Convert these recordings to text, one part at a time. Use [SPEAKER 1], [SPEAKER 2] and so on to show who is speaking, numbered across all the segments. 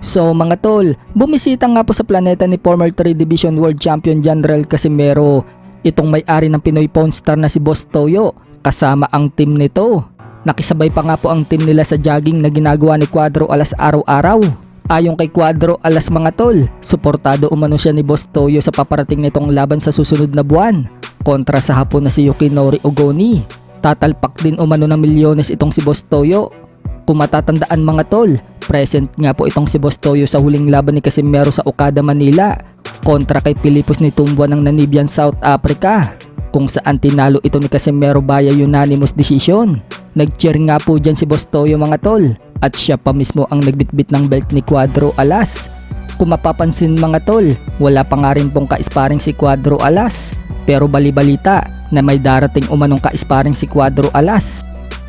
[SPEAKER 1] So mga tol, bumisita nga po sa planeta ni former 3 Division World Champion General Casimero itong may-ari ng Pinoy Pawn Star na si Boss Toyo kasama ang team nito. Nakisabay pa nga po ang team nila sa jogging na ginagawa ni Cuadro Alas araw-araw. Ayon kay Cuadro Alas mga tol, suportado umano siya ni Boss Toyo sa paparating nitong laban sa susunod na buwan kontra sa Hapon na si Yukinori Ogoni. Tatalpak din umano ng milyones itong si Boss Toyo. Kung matatandaan mga tol, present nga po itong si Boss Toyo sa huling laban ni Casimero sa Okada, Manila kontra kay Pilipos ni Tumbua ng Namibian, South Africa, kung saan tinalo ito ni Casimero via unanimous decision. Nag-cheer nga po dyan si Boss Toyo mga tol at siya pa mismo ang nagbitbit ng belt ni Cuadro Alas. Kung mapapansin mga tol, wala pa nga rin pong ka-sparring si Cuadro Alas, pero bali-balita na may darating umanong ka-sparring si Cuadro Alas.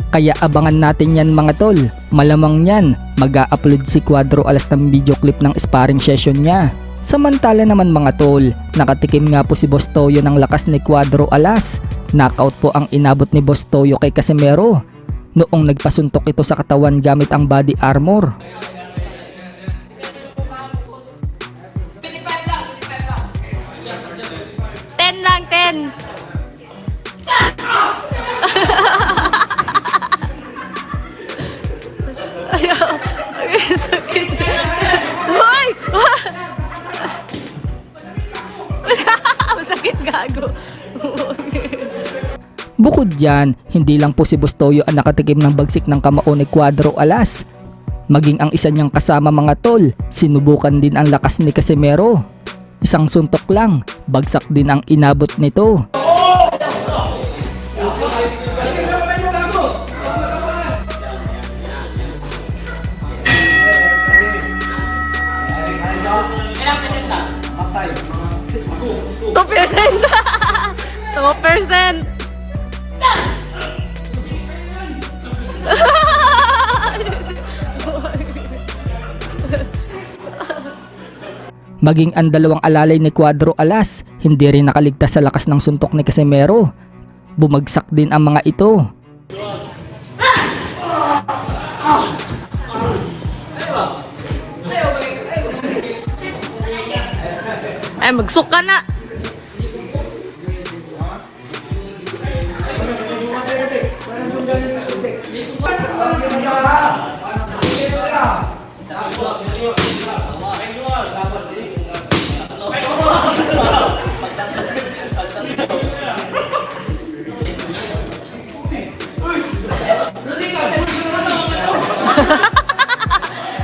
[SPEAKER 1] Kaya abangan natin yan mga tol. Malamang yan, mag-a-upload si Cuadro Alas ng video clip ng sparring session niya. Samantala naman mga tol, nakatikim nga po si Boss Toyo ng lakas ni Cuadro Alas. Knockout po ang inabot ni Boss Toyo kay Casimero noong nagpasuntok ito sa katawan gamit ang body armor.
[SPEAKER 2] 10 lang, 10. Ayaw. Ay, sakit. Hoy! Masakit, gago.
[SPEAKER 1] Bukod dyan, hindi lang po si Boss Toyo ang nakatikim ng bagsik ng kamao ni Cuadro Alas. Maging ang isa niyang kasama mga tol, sinubukan din ang lakas ni Casimero. Isang suntok lang, bagsak din ang inabot nito.
[SPEAKER 2] Percent. 2%.
[SPEAKER 1] Maging ang dalawang alalay ni Cuadro Alas, hindi rin nakaligtas sa lakas ng suntok ni Casimero. Bumagsak din ang mga ito.
[SPEAKER 2] Ay, magsuka na.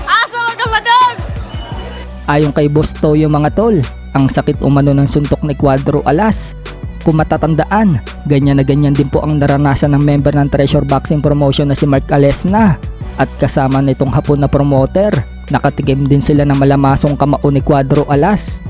[SPEAKER 2] Asa ka madog?
[SPEAKER 1] Ayon kay Boss Toyo mga tol, ang sakit umano ng suntok ni Cuadro Alas. Kung matatandaan, ganyan na ganyan din po ang naranasan ng member ng Treasure Boxing Promotion na si Mark Alesna at kasama nitong Hapon na promoter. Nakatikim din sila ng malamasong kamao ni Cuadro Alas.